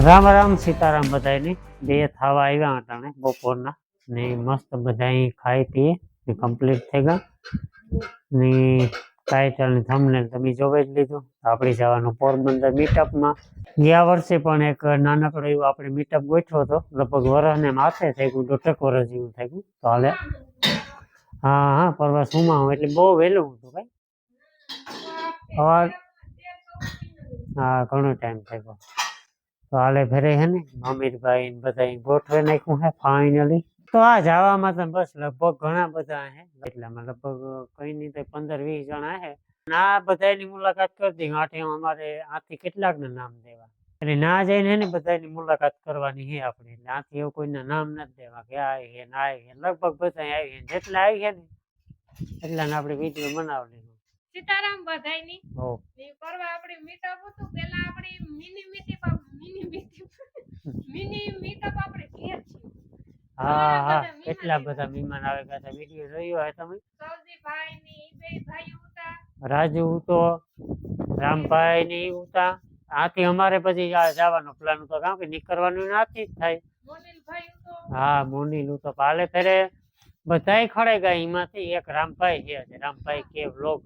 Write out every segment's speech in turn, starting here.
રામ રામ સીતારામ બધાને બે થાવા આવ્યા અટાણે બપોરના ને મસ્ત બધા ખાઈ પીએ ને કમ્પ્લીટ થઈ ગયા ને ટાઇટલ ને થંબનેલ તમે જોઈ જ લીધું. આપણે જવાનું પોરબંદર મીટઅપમાં. ગયા વર્ષે પણ એક નાનકડો એવો આપણે મીટઅપ ગોઠવ્યો હતો, લગભગ વરસને માથે થઈ ગયું, 1.5 વર્ષ જેવું થઈ ગયું. તો હાલે હા પરવા સુમાં એટલે બહુ વહેલું હતું ભાઈ. હા ઘણો ટાઈમ થઈ ગયો. તો હાલે ઘરે હે ને અમીરભાઈ ને બધા ગોઠવી નાખ્યું હે ફાઇનલી. તો આ જવામાં તો બસ લગભગ ઘણા બધા હે, એટલામાં લગભગ કઈ નહીં તો 15-20 જણા હે. આ બધાની મુલાકાત કરતી આઠે અમારે આથી કેટલાક ના નામ દેવા, એટલે ના જઈને હે ને બધાની મુલાકાત કરવાની છે આપણે. એટલે આથી એવું કોઈના નામ નથી દેવા કે આ છે ના છે, લગભગ બધા આવી છે, જેટલા આવી છે ને એટલા ને આપણે વિડીયો બનાવી લીધું. સીતારામ બધાયની પરવા આપણી મીટઅપ હતું. પેલા આપણી મિની મીટઅપ આપણે ઘેર છે. હા કેટલા બધા મહેમાન આવે ગયા હતા, વિડીયો જોયો હે તમે? સૌજીભાઈ ની બે ભાઈઓ હતા, રાજુ તો રામભાઈ ની હતા. આથી અમારે પછી જવાનો પ્લાન હતો, કારણ કે નીકળવાનું નાથી જ થાય. મોનીલભાઈ હતો. હા મોનીલ તો પાલે ફેરે બધાય ખડે ગયા. એમાંથી એક રામભાઈ છે, રામભાઈ કે વ્લોગ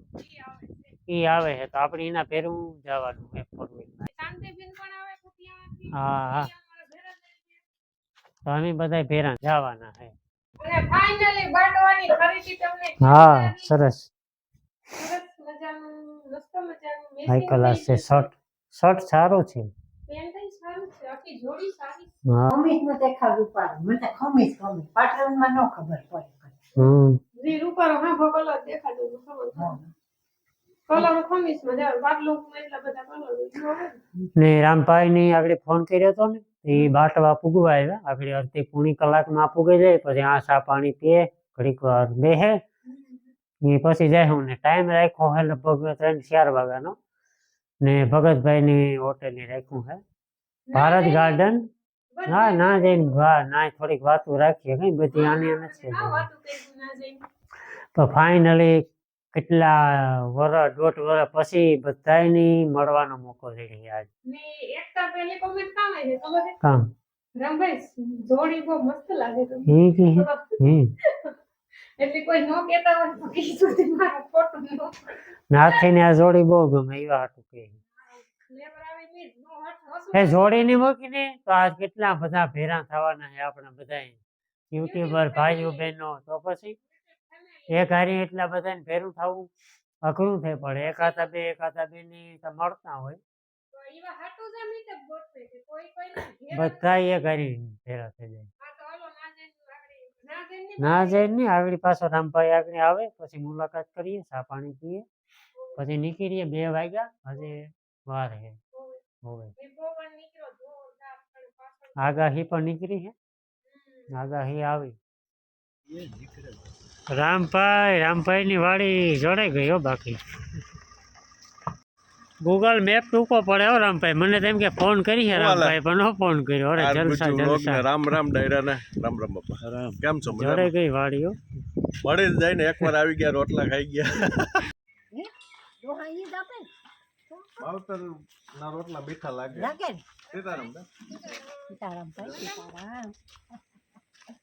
ઈ આવે છે, તો આપણે એના ભેરું જવાનું છે ફોર વ્હીલમાં. શાંતિબેન પણ આવે છે ત્યાંથી. હા તો અમે બધા ભેરા જવાના છે. અને ફાઇનલી બાટવાની ખરીદી તમને હા સરસ મજાનું મસ્ત મજાનું હાઈ ક્લાસ છે. શર્ટ સારો છે, પેન્ટ સારું છે, આખી જોડી સારી છે. હા ખમીસ નો દેખાડવું પડે, મને ખમીસ પાટણમાં ન ખબર પડે. જી રૂપારો હા ભકલો દેખાડો ખબર કલર ખમીસ માં જાવ બાટલું એટલા બધા કલર ને રામભાઈ ની આગળ ફોન કર્યો હતો ને, એ બાટવા પૂગવા આવ્યા. આગળ અડધી પૂણી કલાકમાં પૂગી જાય, પછી આ ચા પાણી પીએ, ઘડીક વાર બેહે ને પછી જાય. હું ને ટાઈમ રાખ્યો હે લગભગ 3-4 વાગ્યાનો, ને ભગતભાઈ ની હોટેલ ની રાખ્યું હે ભારત ગાર્ડન. ના જઈને ના થોડીક વાતો રાખીએ, કઈ બધી આને નથી. તો ફાઇનલી કેટલા વર્ષ 1.5 વર્ષ પછી બધાની મળવાનો મોકો થઈ ગયો આજ. ને એકતા પહેલી કોમેન્ટ કામ આવી છે ખબર છે? કામ રામભાઈ જોડી બહુ મસ્ત લાગે છે. એટલે કોઈ નો કહેતા હોય તો ઈ સુધી મારો ફોટો નો નાથી ને આ જોડી બહુ ગમે એવા હતું કે એ જોડી ની મૂકીને તો આજ કેટલા બધા ભેરા થવાના છે આપણા બધા યુટ્યુબર ભાઈઓ બહેનો. તો પછી એક હારી એટલા બધાને ભેરું થવું અઘરું થઈ પડે. એકાતા બે ની તો મળતા હોય, તો ઈવા હાટુ જ મીટઅપ ગોઠવે છે. કોઈ બધા એક હારી ભેરા થઈ જાય. હા તો હાલો ના જઈને ને આગળ પાછો રામભાઈ આગળ આવે, પછી મુલાકાત કરીએ, ચા પાણી પીએ, પછી નીકળીએ. 2 વાગ્યા હજી વાર હે. આગાહી પણ નીકળી છે, આગાહી આવી. રામભાઈ ની વાડી જોડાઈ ગઈ હો. બાકી ગૂગલ મેપ ટૂંકો પડે હો રામભાઈ. મને તેમ કે ફોન કરી છે રામભાઈ, પણ નો ફોન કર્યો. અરે જલસા રામ રામ ડાયરા ને રામ રામ બાપા. કેમ છો? જોડાઈ ગઈ વાડીઓ. મળી જાય ને એકવાર આવી ગયા, રોટલા ખાઈ ગયા. માવતર ના રોટલા મીઠા લાગે. સીતારામ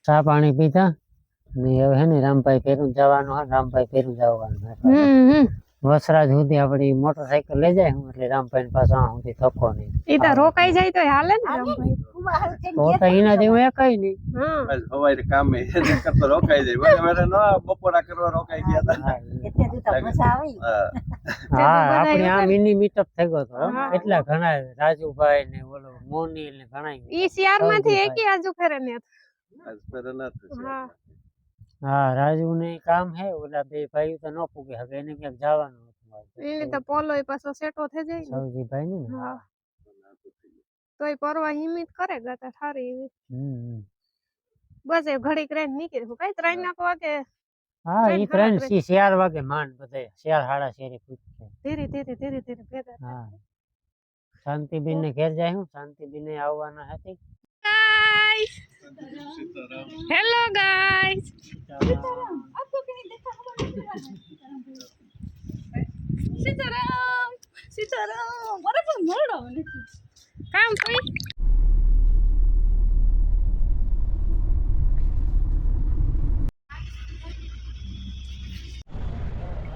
ચા પાણી પીધા ને હવે હે ને રામભાઈ ફેરું જવાનું. રામભાઈ ફેરું જવાનું વસરાજ સુધી આપડી મોટરસાયકલ લઈ જાય હું, એટલે રામભાઈ પાસે સુધી થકો નહીં. ઈ તો રોકાઈ જાય તો હાલે ને રામભાઈ. તો એના જેવું એ કઈ નહીં. સવારે કામે કરતો રોકાઈ જાય. મારે ન બપોરા કરવા રોકાઈ ગયા હતા. હા આપડે આ મિની મીટઅપ થઈ ગયો હતો. એટલા ઘણા રાજુભાઈ ને ઓલો મોની ને ઘણા ઈ શિયાર માંથી એકી આજુ ફેરે ને. હા રાજુ ને કામ હે, ઓલા બે ભાઈ તો ન પૂગે હવે, એને ક્યાંક જવાનું હતું. એને તો પોલો પાછો સેટો થઈ જાય ને સૌજીભાઈ ને. હા તોય પરવા હિમિત કરે ગાતા સારી એવી. બસ એ ઘડીક રહીને નીકળી કઈ 3 વાગે. હા ઈ 3-4 વાગે માંડ બધે 4-4:30 પૂછે. ધીરે ભેગા. હા શાંતિબેન ને ઘેર જાય. હું શાંતિબેન ને આવવાના હતી. Guys hello guys. સીતારામ બરાબર મળો નથી કામ કોઈ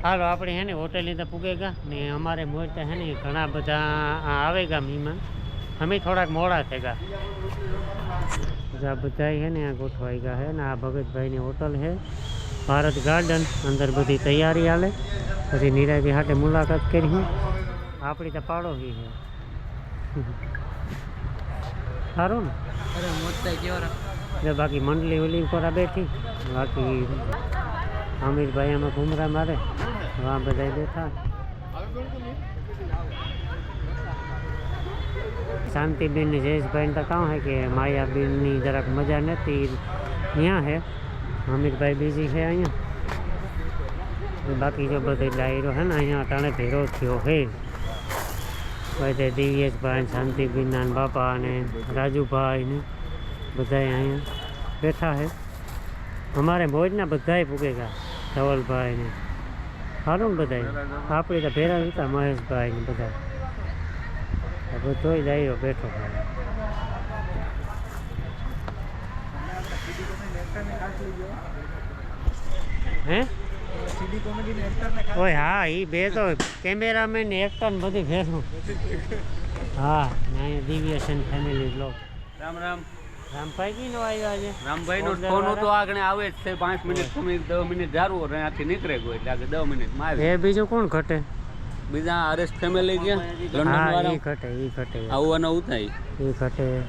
હાલો આપણે હે ને હોટેલની તો પૂગેગા ને અમારે મોજ તો હે ને ઘણા બધા આવેગા મહેમાન અમે થોડાક મોડા થેગા બધા હે ને આ ગોઠવાઈ ગયા હે ને આ ભગતભાઈની હોટલ હે ભારત ગાર્ડન અંદર બધી તૈયારી હાલે પછી નિરાજી હાટે મુલાકાત કરી આપણી તો પાડોશી છે સારું ને અરે મોજ થાય કેવા જો બાકી મંડળી ઓલી ઉપર બેઠી બાકી અમીરભાઈ આમાં ઘૂમરા મારે વहाँ બધા બેઠા શાંતિબેન ને જયેશભાઈ તો કહું है कि માયાબેનની જરાક મજા નથી ત્યાં है અમીરભાઈ બીજી છે અહીંયા બાકી જો બધો ડાયરો है ને અહીંયા અટાણે ભેરો થયો હે બધે દિવ્યેશભાઈ શાંતિબેનના બાપા અને રાજુભાઈ ને બધા અહીંયા બેઠા છે અમારે મોજના બધાય પૂગેગા ધવલભાઈ ને સારું ને બધા આપણી તો ભેરા હતા મહેશભાઈ ને બધા બધોય ડાયરો બેઠો હે ઓય હા એ બે તો કેમેરામેન ને એક્ટર ને બધી ભેગું હા ને અહીંયા દિવ્યસન ફેમિલી બ્લોગ રામ રામ રામભાઈ કી નો આવ્યો આજે રામભાઈ નો ફોન તો આગળ આવે જ છે 5 મિનિટ 10 મિનિટ જારું ત્યાંથી નીકળે ગયો એટલે આગળ 10 મિનિટમાં આવે એ બીજું કોણ ઘટે બીજા આરએસ ફેમિલી ગયા લંડન હા વાળા એ ઘટે આવવાનો ઉતાઈ એ ઘટે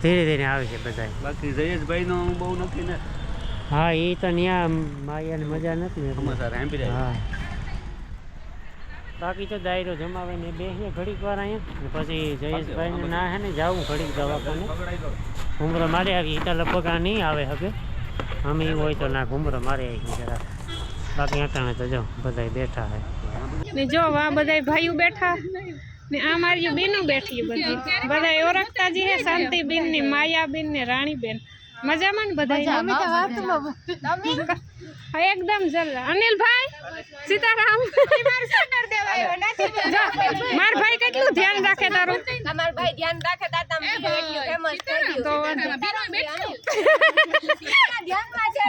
ધીરે ધીરે આવે છે બધા બાકી જયેશભાઈ નો બહુ નથી ને હા એ તો ત્યાં માયાને મજા નથી એટલે. સમાચાર સાંભળી જાય હા બાકી તો દાયરો જમાવે ને બેસીએ ઘડીક વાર અહીંયા ને પછી જયેશભાઈને ના હે ને જાવું ઘડીક દવાખાને ઘૂમરો મારે આવી એ તો લગભગ આ નહીં આવે હવે અમે એવું હોય તો ના ઘૂમરો મારે આવી જરા બાકી અટાણે તો જો બધા બેઠા હે ને જો આ બધા ભાઈઓ બેઠા ને આ મારી બેનો બેઠી બધી બધા ઓળખતા જ હે શાંતિબેન ને માયાબેન ને રાણીબેન મજામાં ને બધા એકદમ જલ્લા અનિલભાઈ સીતારામ માર ભાઈ કેટલું ધ્યાન રાખે તારું તમાર ભાઈ ધ્યાન રાખે તાર તમે એટલું ફેમસ થઈ ગયું તો ધ્યાનમાં છે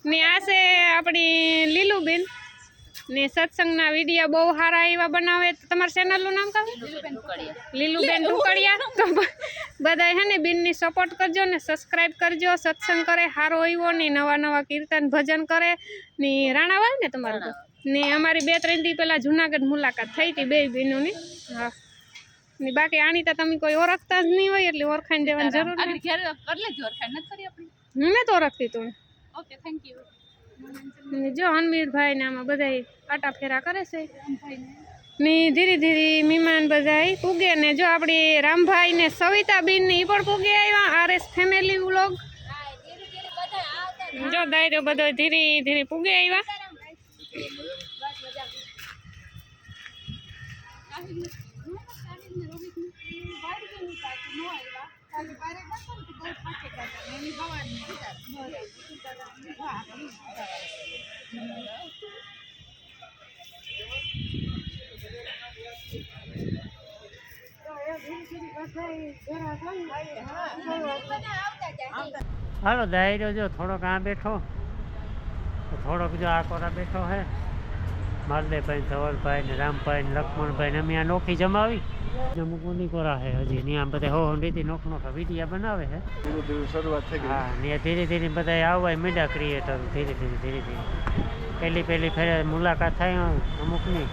ને આ છે આપણી લીલુબેન ને સત્સંગના વિડીયો બહુ સારા એવા બનાવે તમારા ચેનલનું નામ કહો લીલુબેન ઢુકડિયા તો બધા હે ને બેનની સપોર્ટ કરજો ને સબસ્ક્રાઇબ કરજો સત્સંગ કરે સારો આવ્યો ને નવા નવા કીર્તન ભજન કરે ને રાણાવાલ ને તમારું તો ને અમારી 2-3 દી પહેલાં જુનાગઢ મુલાકાત થઈ હતી બે બહેનોની હા ને બાકી આની તો તમે કોઈ ઓળખતા જ નહીં હોય એટલે ઓળખાણ દેવાની જરૂર નથી મેં તો ઓળખતી તું ઓકે થેન્ક યુ ને જો હનવીરભાઈ ને આમાં બધા આટા ફેરા કરે છે ને ધીરે ધીરે મહેમાન બધા પૂગે ને જો આપણી રામભાઈ ને સવિતાબેન ને એ પણ પૂગે આવ્યા આરએસ ફેમિલી વ્લોગ જો દાયરો બધો ધીરે ધીરે પૂગે આવ્યા હાલો દાયરો જો થોડોક આ બેઠો થોડોક જો આ કોરા બેઠો હે માલદેભાઈ ધવલભાઈ ને રામભાઈ ને લક્ષ્મણભાઈ ને અમે આ નોખી જમાવી અમુક ઊંધી કોરા હે હજી ત્યાં બધા હો રીતિ નોખા વિડીયા બનાવે છે શરૂઆત થઈ ગઈ હા ને ધીરે ધીરે બધા આવવા મીડા ક્રિએટર ધીરે ધીરે પહેલી ફેરે મુલાકાત થાય અમુકની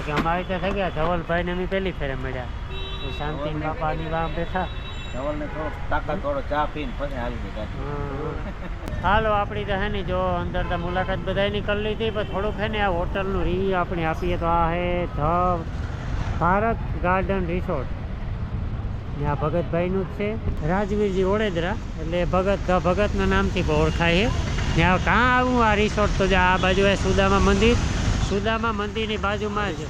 કે અમારી તો થઈ ગયા ધવલભાઈ ને અમે પહેલી ફેરે મળ્યા શાંતિ બાપાની વાહ બેઠા ધવલને થોડો તાકાત થોડો ચા પીને પછી આવી ગયા હાલો આપણી તો હે ને જો અંદર તો મુલાકાત બધાની કરી લીધી પણ થોડુંક હે ને આ હોટલનું રિવ્યુ આપણે આપીએ તો આ હે ધ ભારત ગાર્ડન રિસોર્ટ ને આ ભગતભાઈનું જ છે રાજવીરજી ઓળેદરા એટલે ભગતના નામથી પણ ઓળખાય છે ને આ કાં આવું આ રિસોર્ટ તો આ બાજુ એ સુદામા મંદિરની બાજુમાં જ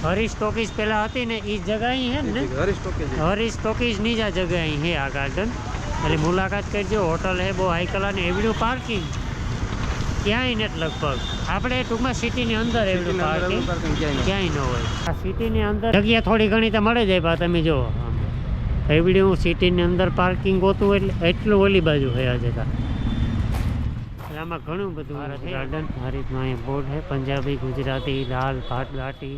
હરીશ ટોકીઝ પહેલાં હતી ને એ જગ્યા અહીં છે ને હરીશ ટોકીઝની જ આ જગ્યા અહીં છે આ ગાર્ડન એટલે મુલાકાત કરજો હોટલ હે બહુ હાઈ કલરની એવડું પાર્કિંગ ક્યાંય નથી લગભગ આપણે ટૂંકમાં સિટીની અંદર એવડું પાર્કિંગ ક્યાંય ન હોય આ સિટીની અંદર જગ્યા થોડી ઘણી તો મળે જાય બા તમે જો એવડી હું સિટીની અંદર પાર્કિંગ ગોતું એટલે એટલું ઓલી બાજુ હોય આ જગ્યા આમાં ઘણું બધું ગાર્ડન આ રીતનું અહીંયા બોર્ડ છે પંજાબી ગુજરાતી દાલ ભાત બાટી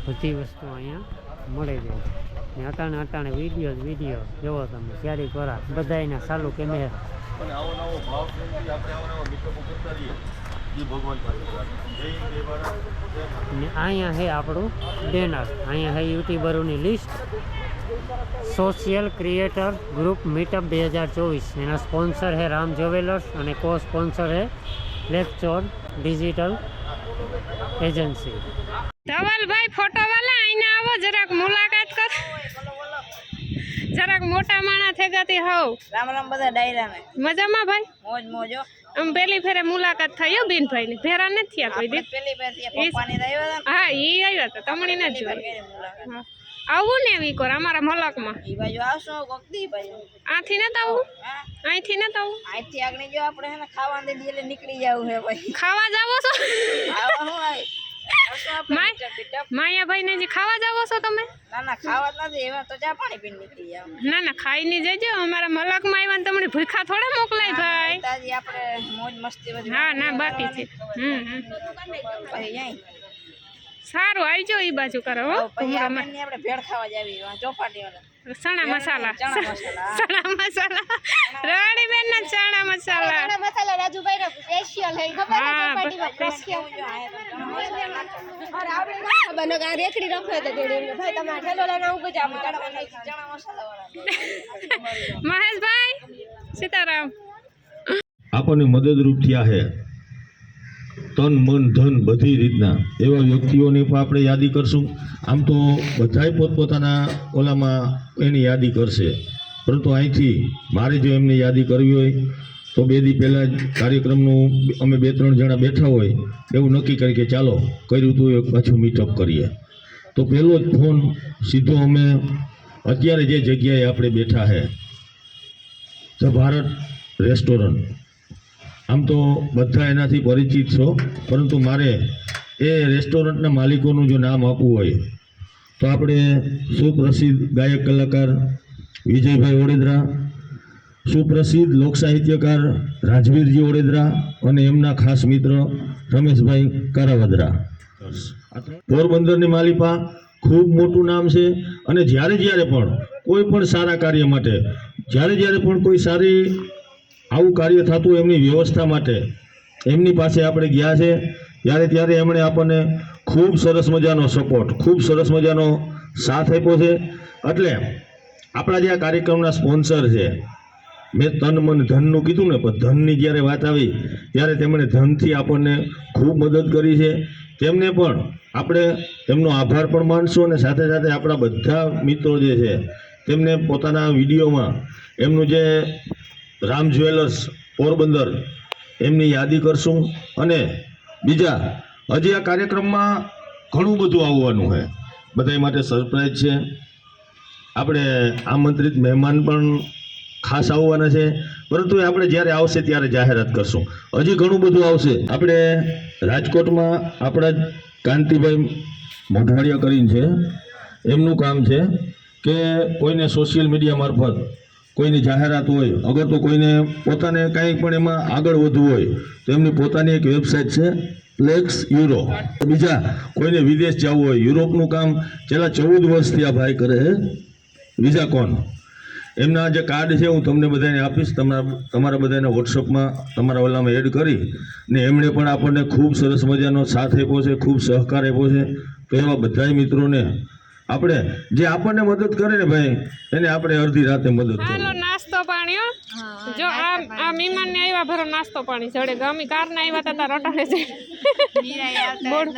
બધી વસ્તુ અહીંયા મળે છે ને અટાણે વિડીયો જોવો તમે ક્યારેક કરા બધા એના ચાલુ કેમેરા અને આવો નવો ભાવ પ્રેમથી આપણે આવો નવો મીટઅપ કરતા રહીએ એ ભગવાન પાસે જય દેવાના ને અહીંયા છે આપણું બેનર અહીંયા છે યુટ્યુબરોની list social creator group meetup 2024 એના સ્પોન્સર છે રામ જ્વેલર્સ અને કો સ્પોન્સર છે lecture digital agency Dhavalbhai photo વાલા આઈને આવો જરાક મુલાકાત કર જરાક મોટા માણા થેગાતી હોવ રામ રામ બધા ડાયરાને મજામાં ભાઈ મોજ મોજો આમ પેલી ફેરે મુલાકાત થઈ હો બેનભાઈની ફેરા નથી થયા કોઈ દી પેલી પેર પપ્પાની રહ્યો હતા હા ઈ આવ્યા હતા તમણી ને જ જોઈ હા. આવું ને વીકોર અમારા મલકમાં ઈ બાજુ આવશો કોકદી બાજુ આથી નત આવું હા અહીંથી નત આવું અહીંથી આગળ જો આપણે હે ને ખાવા દે એટલે નીકળી જાવું છે ભાઈ ખાવા જાવો છો આવા હું આવી આવશો આપણે માય- મીટઅપ માયાભાઈ ને જે ખાવા જાવો છો તમે ના ના ખાવા જ નથી એવા તો ચા પાણી પીને નીકળી જાવ ના ના ખાઈ ની જજો અમારા મલકમાં આવ્યા ને તમને ભૂખા થોડા મોકલાય ભાઈ તાજી આપણે મોજ મસ્તી બધી હા ના બાકી છે પછી જાય સારું આવજો ઈ બાજુ કરો હો પછી આપણે ભેળ ખાવા જાવી ચોપાટી વાળા ચણા મસાલા ચણા મસાલા ચણા મસાલા રાણી બેન ના ચણા મસાલા મસાલા રાજુભાઈ નો સ્પેશિયલ હે હા બનો ગા રેખડી રખે તો દેડી ભાઈ તમે ઠેલો લઈને આવું જ આપણે ચણા મસાલા વાળા મહેશભાઈ સીતારામ આપણને મદદરૂપ થયા છે તન મન ધન બધી રીતના એવા વ્યક્તિઓની પણ આપણે યાદી કરશું આમ તો બધાય પોતપોતાના ઓલામાં એની યાદી કરશે પરંતુ અહીંથી મારે જો એમની યાદી કરવી હોય તો 2 દી પહેલાં જ કાર્યક્રમનું અમે 2-3 જણા બેઠા હોય એવું નક્કી કરી કે ચાલો કર્યું તું એક પાછું મીટઅપ કરીએ તો પહેલો જ ફોન સીધો અમે અત્યારે જે જગ્યાએ આપણે બેઠા છે ધ ભારત રેસ્ટોરન્ટ આમ તો બધા એનાથી પરિચિત છો પરંતુ મારે એ રેસ્ટોરન્ટના માલિકોનું જો નામ આપવું હોય તો આપણે સુપ્રસિદ્ધ ગાયક કલાકાર વિજયભાઈ ઓડેદરા સુપ્રસિદ્ધ લોક સાહિત્યકાર રાજવીરજી ઓડેદરા અને એમના ખાસ મિત્ર રમેશભાઈ કારાવદરા પોરબંદરની માલિપા ખૂબ મોટું નામ છે અને જ્યારે પણ કોઈ પણ સારા કાર્ય માટે જ્યારે પણ કોઈ સારી આવું કાર્ય થતું એમની વ્યવસ્થા માટે એમની પાસે આપણે ગયા છે ત્યારે એમણે આપણને ખૂબ સરસ મજાનો સપોર્ટ ખૂબ સરસ મજાનો સાથ આપ્યો છે એટલે આપણા જે આ કાર્યક્રમના સ્પોન્સર છે મેં તન મન ધનનું કીધું ને પણ ધનની જ્યારે વાત આવી ત્યારે તેમણે ધનથી આપણને ખૂબ મદદ કરી છે તેમને પણ આપણે એમનો આભાર પણ માનશું અને સાથે સાથે આપણા બધા મિત્રો જે છે તેમને પોતાના વિડીયોમાં એમનું જે રામ જ્વેલર્સ પોરબંદર એમની યાદી કરશું અને બીજા હજી આ કાર્યક્રમમાં ઘણું બધું આવવાનું છે બધા માટે સરપ્રાઈઝ છે આપણે આમંત્રિત મહેમાન પણ ખાસ આવવાના છે પરંતુ એ આપણે જ્યારે આવશે ત્યારે જાહેરાત કરશું હજી ઘણું બધું આવશે આપણે રાજકોટમાં આપણા જ કાંતિભાઈ મોઢવાડિયા કરીને છે એમનું કામ છે કે કોઈને સોશિયલ મીડિયા મારફત કોઈની જાહેરાત હોય અગર તો કોઈને પોતાને કાંઈ પણ એમાં આગળ વધવું હોય તો એમની પોતાની એક વેબસાઇટ છે પ્લેક્સ યુરો બીજા કોઈને વિદેશ જવું હોય યુરોપનું કામ છેલ્લા 14 વર્ષથી આ ભાઈ કરે છે વિઝાકોન એમના જે કાર્ડ છે હું તમને બધાને આપીશ તમારા બધાને વોટ્સઅપમાં તમારા ઓલામાં એડ કરી ને એમણે પણ આપણને ખૂબ સરસ મજાનો સાથ આપ્યો છે ખૂબ સહકાર આપ્યો છે તો એવા બધા મિત્રોને આપણે જે આપણને મદદ કરે ને ભાઈ એને આપણે અડધી રાતે મદદ હાલો કરીએ નાસ્તો પાણી હો જો આ મહેમાન ને આવ્યા ભરો નાસ્તો પાણી જડે ગમી કાર ના આવ્યા તા રટાડે છે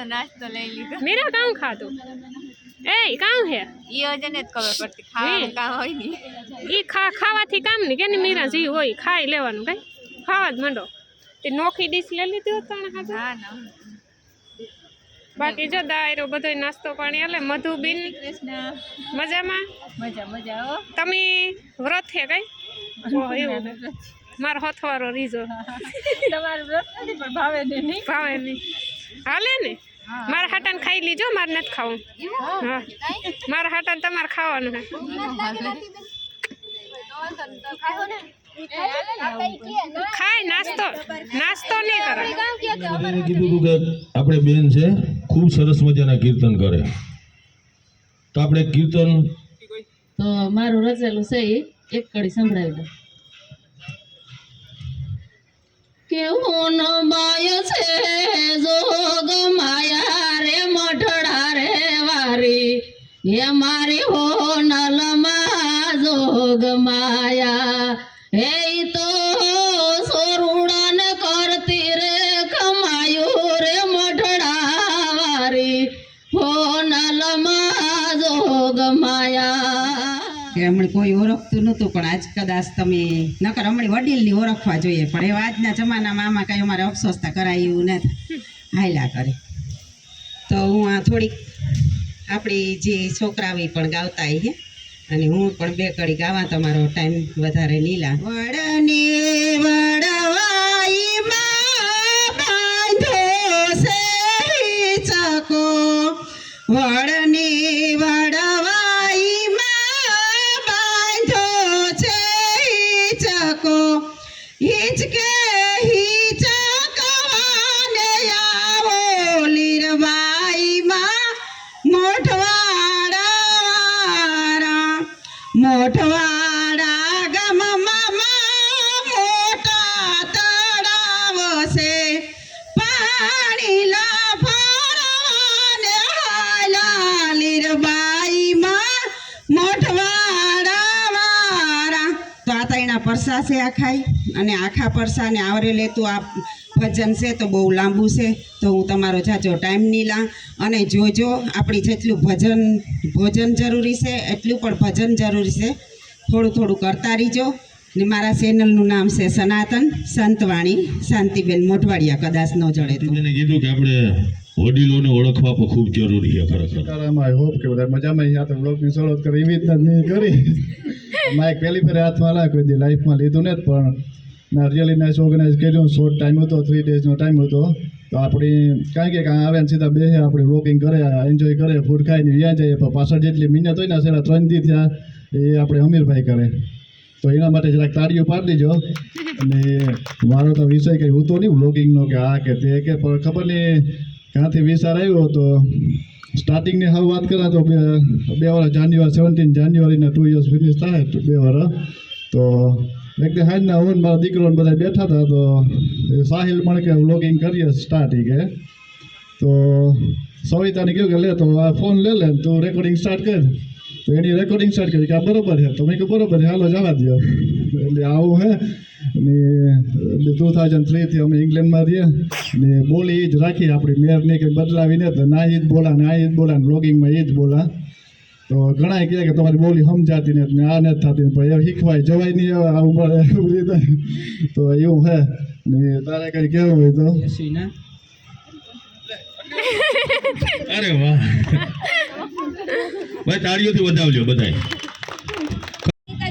નાસ્તો લઈ લીધો મીરા કામ ખાતું એ કામ હે ઈ વજને જ ખબર પડતી ખાવાનું કામ હોય ને ઈ ખાવાથી કામ નહીં કે મીરા જી હોય ખાઈ લેવાનું કઈ ખાવા જ માંડો તે નોખી ડીશ લઈ લીધી હોત તને ખાધું હા ના બાકી જો દાયરો બધો નાસ્તો પાણી હાલે મધુબીન મજામાં મજા હો તમે વ્રત હે કઈ ઓહ એવું મારો હથવારો રીજો તમારું વ્રત નથી પણ ભાવે નહીં ભાવે નહીં હાલે ને મારા હાટાને ખાઈ લીજો મારે નથી ખાવું હા મારા હાટાને તમારે ખાવાનું હે ખાય નાસ્તો નહીં કરે. બધાને કીધું હતું કે આપણે બેન છે ખૂબ સરસ મજાના કીર્તન કરે, તો આપણે કીર્તન તો મારું રચેલું છે એ એક કડી સંભળાવી દો. કેવું નો માય છે જોગ માયા રે મઠડા રે વારી, હે મારી હો નલમાં જોગ માયા, હે ઈ તો સોરુડાન કરતી રે કમાયું રે મઠડા વારી, હો નલમાં જોગ માયા. કે હમણાં કોઈ ઓળખતું નહોતું, પણ આજ કદાચ તમે નકર હમણાં વડીલની ઓળખવા જોઈએ, પણ એવા આજના જમાનામાં આમાં કાંઈ અમારે અફસોસતા કરાય એવું નથી, હાયલા કરે. તો હું આ થોડીક આપણી જે છોકરાવી પણ ગાવતા હે, અને હું પણ બે કડી ગાવા, તમારો ટાઈમ વધારે નીલા. વડની વડવાઈમાં બાંધો છે ચકો, વડની વડવાઈમાં બાંધો છે ચકો, હિચકે હિચકવાને આવો લીરબાઈમાં મોઠવાડા મોઠવાડા ગામમાં મોટા તળાવ છે, પાણી લાફરવાને હાલા લીરબાઈમાં મોઠવાડા વાળા. તો આ તૈણા પરસા છે આખાય, અને આખા પરસાને આવરે લેતું આ ભજન છે તો બહુ લાંબુ છે, તો હું તમારો જાજો ટાઈમ નહીં લા. અને જોજો આપણી જેટલું ભોજન જરૂરી છે એટલું પણ ભજન જરૂરી છે, થોડું થોડું કરતા રહીજો. ને મારા ચેનલનું નામ છે સનાતન સંતવાણી શાંતિબેન મોઢવાડિયા, કદાચ ન જડે તો. એને કીધું કે આપણે વડીલોને ઓળખવા પણ ખૂબ જરૂરી છે ખરેખર. આઈ હોપ કે બધા મજામાં યા તો બ્લોગની શરૂઆત કરી એવી રીતના મેં કરી. માઇક પહેલી ફેર હાથમાં લા કોઈ દી લાઈફમાં લીધું ને, પણ ના રિયલી નાઇસ ઓર્ગેનાઇઝ કર્યું. શોર્ટ ટાઈમ હતો, 3 ડેઝનો ટાઈમ હતો, તો આપણી કાંઈ કે કાં આવે ને સીધા બેસે, આપણે બ્લોગિંગ કરે, એન્જોય કરે, ફૂડ ખાઈને વ્યાં જઈએ. પણ પાછળ જેટલી મહેનત હોય ને સેલા 3 દી થયા એ આપણે અમીરભાઈ કરે, તો એના માટે જરાક તાળીઓ પાડી દેજો. અને મારો તો વિષય કંઈ હોતો નહીં બ્લોગિંગનો કે આ કે તે કે, પણ ખબર નહીં ક્યાંથી વિચાર આવ્યો. તો સ્ટાર્ટિંગની હવે વાત કરા તો 2 વર્ષ જાન્યુઆરી 17 જાન્યુઆરીના 2 years ફિનિશ થાય, 2 વર્ષ. તો એક દી હાજના હું મારા દીકરો બધા બેઠા હતા, તો સાહિલ મને કે વ્લોગિંગ કરીએ સ્ટાર્ટ કે. તો સવિતાને કહ્યું કે લે તો આ ફોન લે તું રેકોર્ડિંગ સ્ટાર્ટ કર. તો એની રેકોર્ડિંગ સ્ટાર્ટ કરી કે આ બરોબર છે, તો મેં કહ્યું બરોબર છે, હાલો જવા દો. એટલે આવું હે. ને 2003થી અમે ઇંગ્લેન્ડમાં રહીએ, ને બોલી એ જ રાખી આપણી મેયરની કંઈ બદલાવીને, તો ના એ જ બોલા બ્લોગિંગમાં એ જ બોલા. તો ઘણા કહે કે તમારી બોલી સમજાતી નથી, આ નથી થતી, પણ એ શીખવાય જવાય નહીં આ ઉંમરે એવું રીતે. તો એવું હે. ને તારે કંઈ કહેવું હોય તો. અરે વાહ ભાઈ, તાળીઓથી વધાવજો બધાય.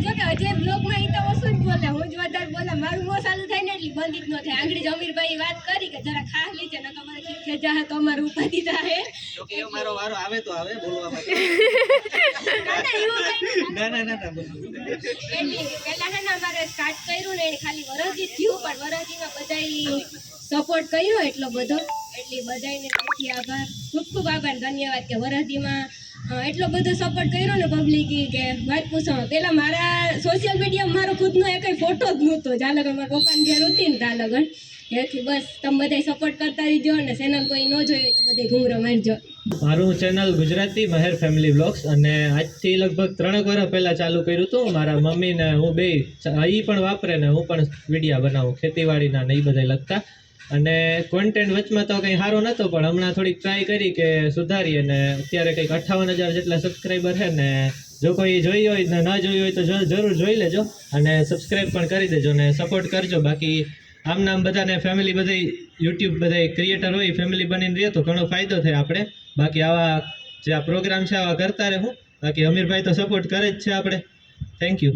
જો કે અજય બ્લોગમાં ઈ તો ઓછું જ બોલે, હું જ વધારે બોલે. મારું મોં ચાલુ થાય ને એટલી બંધ જ ન થાય. આંગળી જમીરભાઈ વાત કરી કે જરા ખાસ લીજે, ન તમારે ઠીક જાહે તો અમારું ઉપાધિ થાય. કે મારો વારો આવે તો આવે બોલવા માટે. ના એટલી પહેલા હે ને અમારે સ્ટાર્ટ કર્યું ને એને ખાલી વરસથી થયું, પણ વરસથીમાં બધાય સપોર્ટ કર્યો એટલો બધો, એટલે બધાને તેથી આભાર, ખૂબ ખૂબ આભાર, ધન્યવાદ કે વરસથીમાં એટલો બધો સપોર્ટ કર્યો ને પબ્લિકી કે વાત પૂછો. પેલા મારા સોશિયલ મીડિયામાં મારો ખુદનો એક ફોટો જ નહોતો, જ્યાં લગન મારા પપ્પાની ઘેર હતી ને ત્યાં લગન. એથી બસ તમે બધા સપોર્ટ કરતા રહીજો, અને ચેનલ કોઈ ન જોયું તો બધે ઘૂમરો મારજો. મારું ચેનલ ગુજરાતી મહેર ફેમિલી વ્લોગ્સ, અને આજથી લગભગ 3 વર્ષ પહેલાં ચાલુ કર્યું હતું. મારા મમ્મી ને હું બે એ પણ વાપરે ને હું પણ વિડીયા બનાવું ખેતીવાડીના ને એ બધા લગતા. અને કોન્ટેન્ટ વચમાં તો કંઈ સારો નહોતો, પણ હમણાં થોડીક ટ્રાય કરી કે સુધારી, અને અત્યારે કંઈક 58,000 જેટલા સબસ્ક્રાઈબર છે. ને જો કોઈ જોઈ હોય ને ના જોઈ હોય તો જરૂર જોઈ લેજો, અને સબસ્ક્રાઈબ પણ કરી દેજો ને સપોર્ટ કરજો. બાકી આમ નામ બધાને ફેમિલી બધી યુટ્યુબ બધા ક્રિએટર હોય ફેમિલી બનીને રહે તો ઘણો ફાયદો થાય આપણે. બાકી આવા જે આ પ્રોગ્રામ છે આવા કરતા રહે. બાકી અમીરભાઈ તો સપોર્ટ કરે જ છે આપણે. Thank you.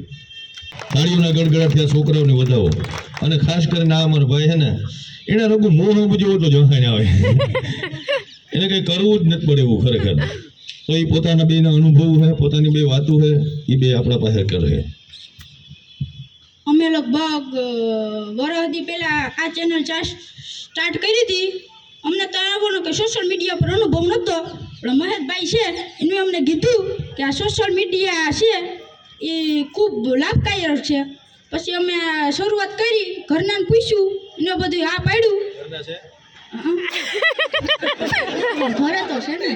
તાળીઓના ગડગડાથી આ છોકરાઓને વધાવો. અને ખાસ કરીને આ અમારો ભાઈ છે ને, એને રોગું મોહ બુજવો તો જોખાઈને આવે, એને કંઈ કરવું જ નથી પડે એવું ખરેખર. તો એ પોતાના બેના અનુભવ છે, પોતાની બે વાતો છે, એ બે આપણા પાસે કરે. અમે લગભગ વર્ષથી પહેલાં આ ચેનલ સ્ટાર્ટ કરી હતી. અમને તો આવવાનો કે સોશિયલ મીડિયા પર અનુભવ નહોતો, પણ મહેશભાઈ છે એને અમને કીધું કે આ સોશિયલ મીડિયા છે એ ખૂબ લાભકારક છે. પછી અમે શરૂઆત કરી, ઘરનાને પૂછ્યું, એને બધું આ પાડ્યું. ઘરે તો છે ને.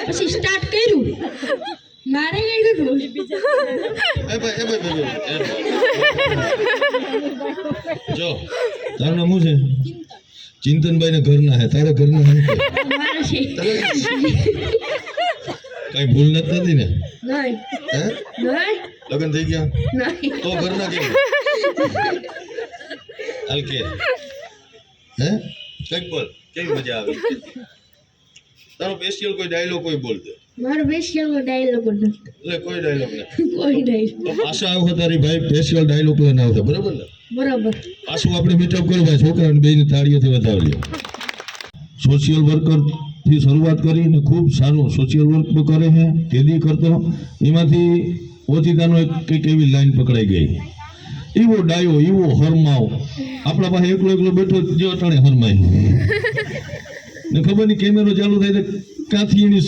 પછી સ્ટાર્ટ કર્યું. મારે કઈ જો તારું નામ શું છે? ચિંતનભાઈ ને ઘરના હે, તારા ઘરના હે? કઈ ભૂલ નથી ને? લગ્ન થઈ ગયા તો ઘરના કેમ હાલ કે હે? કઈક બોલ, કેવી મજા આવી? તારો સ્પેશિયલ કોઈ ડાયલોગ કોઈ બોલ દે. મારો સ્પેશિયલ ડાયલોગ નથી. એટલે કોઈ ડાયલોગ ને કોઈ ડાયલોગ. તો પાછા આવો તારી ભાઈ સ્પેશિયલ ડાયલોગ લઈને આવતા, બરાબર ને? બરાબર. પાછું આપણે મીટઅપ કરવા છોકરાને બેની તાળીઓથી વધાવીએ. સોશિયલ વર્કર થી શરૂઆત કરીને ખૂબ સારું સોશિયલ વર્ક કરે છે. કેદી કરતો એમાંથી ઓચિતાનો કંઈક એવી લાઈન પકડાઈ ગઈ, એવો ડાયો, એવો હરમાવ. આપણા પાસે એકલો એકલો બેઠો જે અટાણે હરમાય ને ખબર નહીં કેમેરો ચાલુ થાય તો ક્યાંથી એની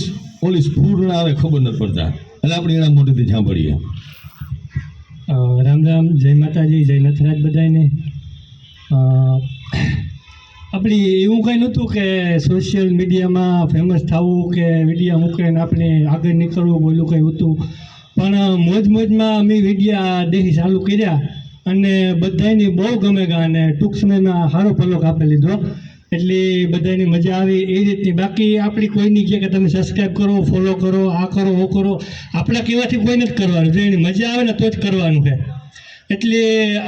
ઓલી સ્ફૂર્ણ આવે ખબર નથી પડતા. એટલે આપણે એના મોઢેથી સાંભળીએ. રામ રામ, જય માતાજી, જય નથરાજ બધાને. આપણી એવું કંઈ નહોતું કે સોશિયલ મીડિયામાં ફેમસ થવું કે વિડીયા મૂકીને આપણે આગળ નીકળવું, બોલું કંઈ હતું. પણ મોજમાં અમે વિડીયા દેખી ચાલુ કર્યા અને બધાની બહુ ગમે ગયા અને ટૂંક સમયમાં સારો ફલોક આપી લીધો. એટલે બધાની મજા આવી એ રીતની. બાકી આપણી કોઈની કહે કે તમે સબસ્ક્રાઈબ કરો, ફોલો કરો, આ કરો, ઓ કરો, આપણા કહેવાથી કોઈ નથી કરવાનું. જો એની મજા આવે ને તો જ કરવાનું છે. એટલે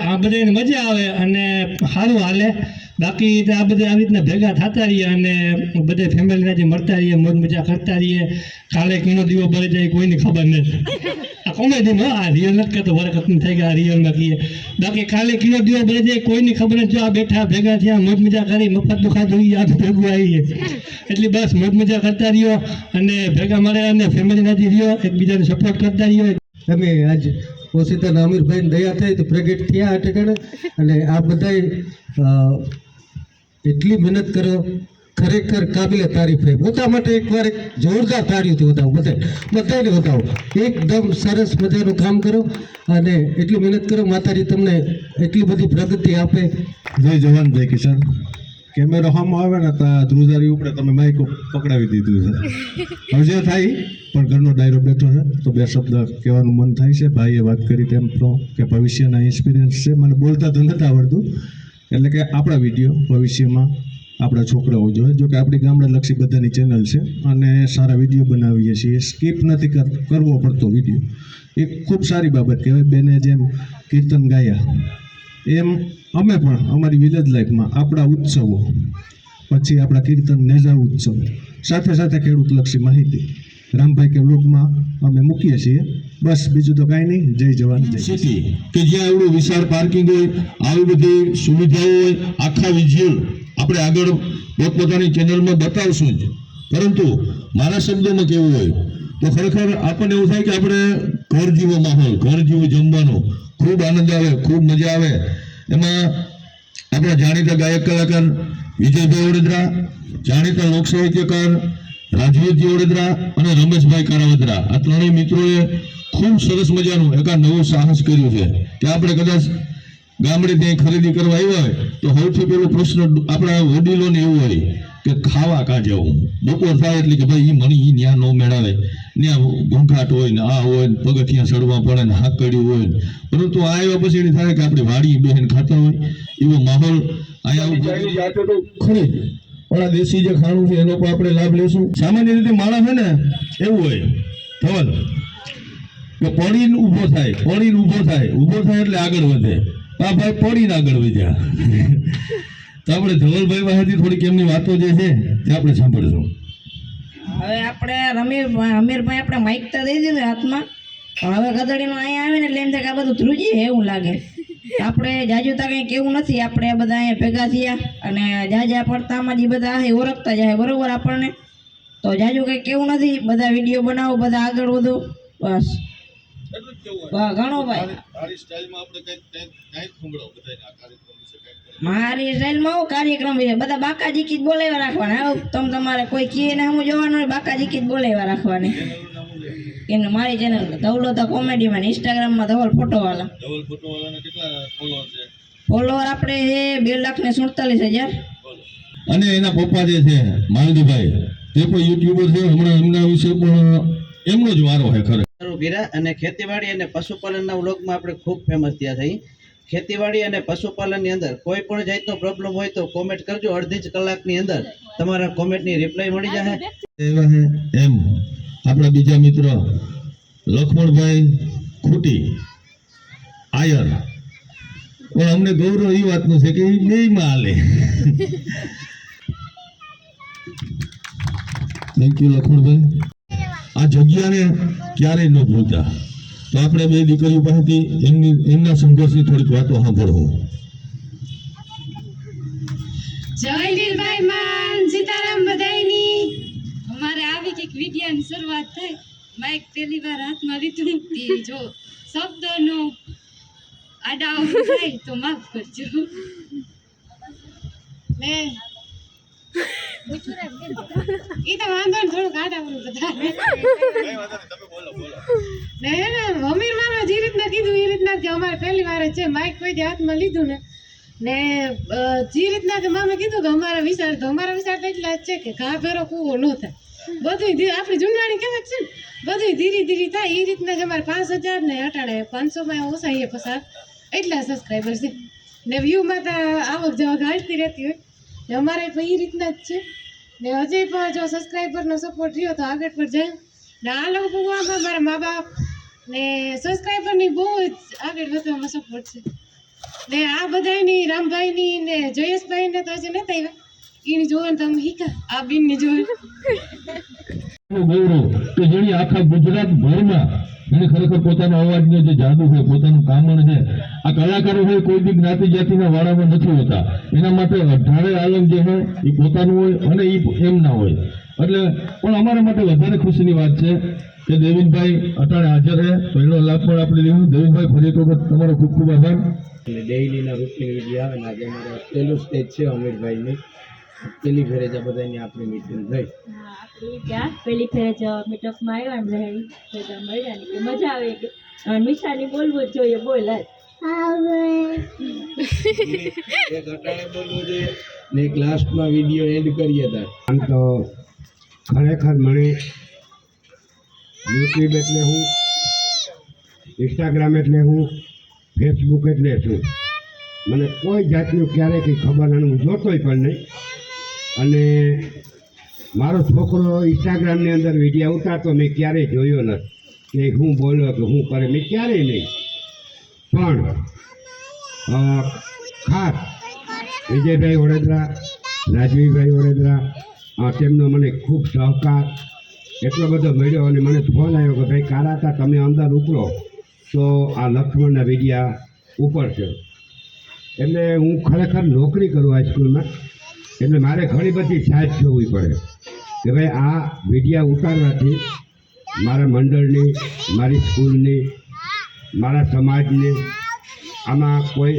આ બધાને મજા આવે અને સારું હાલે. બાકી તો આ બધા આવી રીતના ભેગા થતા રહીએ અને બધા ફેમિલીનાથી મળતા રહીએ, મોજ મજા કરતા રહીએ. કાલે કીનો દીવો બળી જાય કોઈની ખબર નથી. આ કોમેડીમાં આ રિયલ નથી કહેતો, વરકત થઈ ગયા રિયલમાં કહીએ. બાકી કાલે કીનો દીવો બળી જાય કોઈની ખબર નથી. જો આ બેઠા ભેગા થયા, મોજ મજા કરી, મફત ખાધું આ ભેગું આવીએ. એટલે બસ મોજ મજા કરતા રહ્યો અને ભેગા મળે અને ફેમિલીનાથી રહ્યો, એકબીજાને સપોર્ટ કરતા રહ્યો. તમે આજ ઓશિતાના અમીરભાઈને દયા થઈ તો પ્રગટ થયા આ ઠેકાણે. અને આ બધાય એટલી મહેનત કરો, ખરેખર કાબિલે તારીફ છે. પોતા માટે એકવાર એક જોરદાર તાળીઓથી વધાવો, બધાને વધાવો. એકદમ સરસ મજાનું કામ કરો અને એટલી મહેનત કરો. માતાજી તમને એટલી બધી પ્રગતિ આપે. જય જવાન, જય કિસાન. કેમેરો સામે આવે ને તો ધ્રુજારી ઉપડે, તમે માઇક પકડાવી દીધું છે. હવે જે થાય પણ ઘરનો ડાયરો બેઠો છે તો બે શબ્દ કહેવાનું મન થાય છે. ભાઈએ વાત કરી તેમ તો કે ભવિષ્યના ઇન્સ્પિરિયન્સ છે. મને બોલતા તો નથી આવડતું, એટલે કે આપણા વિડીયો ભવિષ્યમાં આપણા છોકરાઓ જોઈએ. જો કે આપણી ગામડાલક્ષી બધાની ચેનલ છે અને સારા વિડીયો બનાવીએ છીએ. સ્કીપ નથી કરવો પડતો વિડીયો, એ ખૂબ સારી બાબત કહેવાય. બેને જેમ કીર્તન ગાયા એમ અમે પણ અમારી વિલેજ લાઈફમાં આપણા ઉત્સવો, પછી આપણા કીર્તન નેજા ઉત્સવ, સાથે સાથે ખેડૂતલક્ષી માહિતી રામભાઈ કે વ્લોગમાં અમે મૂકીએ છીએ. બસ બીજું તો કાંઈ નહીં. જય જવાન, જય સિટી કે જ્યાં એવડું વિશાળ પાર્કિંગ હોય, આવી બધી સુવિધાઓ હોય, આખા વિઝ્યુઅલ આપણે આગળ પોતપોતાની ચેનલમાં બતાવશું જ. પરંતુ મારા શબ્દોમાં કેવું હોય તો ખરેખર આપણને એવું થાય કે આપણે ઘર જેવો માહોલ, ઘર જેવું જમવાનું, ખૂબ આનંદ આવે, ખૂબ મજા આવે. એમાં આપણા જાણીતા ગાયક કલાકાર વિજયભાઈ ઓડેદરા, જાણીતા લોક સાહિત્યકાર રાજવીરજી ઓડેદરા અને રમેશભાઈ કારાવદરા, આ ત્રણેય મિત્રોએ ખૂબ સરસ મજાનું એક નવું સાહસ કર્યું છે કે આપણે કદાચ ગામડે ત્યાં ખરીદી કરવા આવ્યા હોય તો સૌથી પહેલો પ્રશ્ન આપણા વડીલોને એવું હોય કે ખાવા કાં જવું. બપોર થાય એટલે કે ભાઈ એ મણી ત્યાં ન મેળાવે, ત્યાં ઘૂંઘાટ હોય ને આ હોય ને પગથિયાં ચડવા પડે ને હાકડ્યું હોય ને. પરંતુ આ આવ્યા પછી એની થાય કે આપણે વાડી બહેન ખાતા હોય એવો માહોલ અહીંયા ખરી જ. પણ આ દેશી જે ખાણું છે એનો પણ આપણે લાભ લેશું. સામાન્ય રીતે માણસ છે ને એવું હોય ધવલ કે પડીને ઊભો થાય એટલે આગળ વધે. આ ભાઈ પડીને આગળ વધ્યા. તો આપણે ધવલભાઈ પાસેથી થોડીક એમની વાતો જે છે તે આપણે સાંભળશું. હવે આપણે અમીરભાઈ આપણે માઇક તો દઈ દીધું હાથમાં, પણ હવે ગધડીનો અહીંયા આવીને એટલે એમ થાય કે આ બધું ધ્રુજી એવું લાગે. આપણે જાજુતા કંઈ કેવું નથી, આપણે બધા અહીંયા ભેગા થયા અને જાજા પડતામાં જે બધા આ ઓળખતા જાય બરોબર આપણને. તો જાજુ કંઈ કેવું નથી, બધા વિડીયો બનાવો, બધા આગળ વધો, બસ. ઘણો ભાઈ તારી સ્ટાઇલમાં આપણે કંઈક સંભળાવો બધાને આ કાર્યક્રમ વિશે કંઈક મારી સ્ટાઇલમાં આવો કાર્યક્રમ છે બધા બાકાજી કી જ બોલાવ્યા રાખવાના આવો તમારે કોઈ કીએ ને હું જોવાનું હોય બાકાજી કી જ બોલાવ્યા રાખવાની એને મારી ચેનલ ધવલો તો કોમેડીમાં ઇન્સ્ટાગ્રામમાં ધવલ ફોટોવાળા ડબલ ફોટોવાળાના કેટલા ફોલોઅર છે ફોલોવર આપણે છે 2,47,000 અને એના પપ્પા જે છે માલદીભાઈ તે પણ યુટ્યુબર છે હમણાં એમના વિશે પણ એમનો જ વારો છે ખરેખર ગીરા અને ખેતીવાડી અને પશુપાલનના વ્લોગમાં આપણે ખૂબ ફેમસ થયા થઈ ખેતીવાડી અને પશુપાલનની અંદર કોઈ પણ જાતનો પ્રોબ્લેમ હોય તો કોમેન્ટ કરજો અડધી જ કલાકની અંદર તમારા કોમેન્ટની રિપ્લાય મળી જશે એવા છે એમ આપણા બીજા મિત્ર લક્ષ્મણભાઈ ખૂટી આયર પણ અમને ગૌરવ એ વાતનું છે કે એ બેયમાં હાલે થેન્ક યુ લક્ષ્મણભાઈ આ જગ્યાને ક્યારેય ન ભૂલતા તો આપણે બે દીકરીઓ પાસેથી એમના સંઘર્ષની થોડીક વાતો સાંભળવો જય લીલભાઈ માન સીતારામ બધાયની અમારે આવી કંઈક વિડિયાની શરૂઆત થઈ માઇક પહેલી વાર હાથમાં લીધું જો શબ્દનો આડાવ થાય તો માફ કરજો ને ઈ તો વાંધો ને થોડુંક આડાવડું બધા ને અમીર મામા જે રીતના કીધું એ રીતના કે અમારે પહેલી વાર જ છે માઇક કોઈ હાથમાં લીધું ને જે રીતના કે મામે કીધું કે અમારા વિચાર તો એટલા જ છે કે ઘા ભેરો કૂવો ન થાય બધું આપણી જૂનવાણી કહેવત છે ને બધું ધીરે ધીરે થાય એ રીતના જ અમારે 5,000 ને અટાડે 500 ઓછા એ પસાર એટલા સબસ્ક્રાઈબર છે ને વ્યૂમાં તો આવક જવા ઘાલતી રહેતી હોય ને અમારે પણ એ રીતના જ છે ને હજી પણ જો સબસ્ક્રાઈબરનો સપોર્ટ રહ્યો તો આગળ પર જાય ને આ લોકો ભગવાનમાં મારા મા બાપ ને સબસ્ક્રાઈબરની બહુ જ આગળ વધવામાં સપોર્ટ છે ને આ બધાની રામભાઈની ને જયેશભાઈને તો હજી નથી આવ્યા એની જોવાનું તમે શીખા આ બીનની જોવાનું ગૌરવ કે જેની આખા ગુજરાત ભરમાં એને ખરેખર પોતાનો અવાજનો જે જાદુ છે પોતાનું કામણ છે આ કલાકારો હોય કોઈ બી જ્ઞાતિ જાતિના વાળામાં નથી હોતા એના માટે 18 આલમ જે હોય એ પોતાનું હોય અને એ એમ ના હોય એટલે પણ અમારા માટે વધારે ખુશીની વાત છે કે દેવીનભાઈ અટાણે હાજર છે તો એનો લાભ પણ આપણે લેવું દેવીનભાઈ ફરી એક વખત તમારો ખૂબ ખૂબ આભાર ડેઈલીના રૂટીન વિડીયો આવે ને આજે અમારો પહેલું સ્ટેજ છે અમીરભાઈની પેલી ફેરે જ બધાની આપણી મીટિંગ થઈ ત્યાં પેલી ફેરે જ મીટઅપમાં આવ્યા ને ભેગા મળ્યા ને કે મજા આવે કે મીઠાની બોલવું જ જોઈએ બોલ એક અટાણે બોલવું જોઈએ ને એક લાસ્ટમાં વિડીયો એન્ડ કરીએ હતા આમ તો ખરેખર મને યુટ્યુબ એટલે હું ઇન્સ્ટાગ્રામ એટલે હું ફેસબુક એટલે શું મને કોઈ જાતનું ક્યારેય કંઈ ખબર નથી હું જોતોય પણ નહીં અને મારો છોકરો ઇન્સ્ટાગ્રામની અંદર વિડીયો ઉતારતો મેં ક્યારેય જોયો નથી કે હું બોલ્યો કે હું કરે મેં ક્યારેય નહીં પણ ખાસ વિજયભાઈ વડોદરા રાજવીભાઈ વડોદરા તેમનો મને ખૂબ સહકાર એટલો બધો મળ્યો અને મને ફોન આવ્યો કે ભાઈ કારાતા તમે અંદર ઉતરો તો આ લક્ષ્મણના વિડીયા ઉપડશે એટલે હું ખરેખર નોકરી કરું હાઈસ્કૂલમાં એટલે મારે ઘણી બધી સાજ જોવી પડે કે ભાઈ આ વિડીયા ઉતારવાથી મારા મંડળની મારી સ્કૂલની મારા સમાજની આમાં કોઈ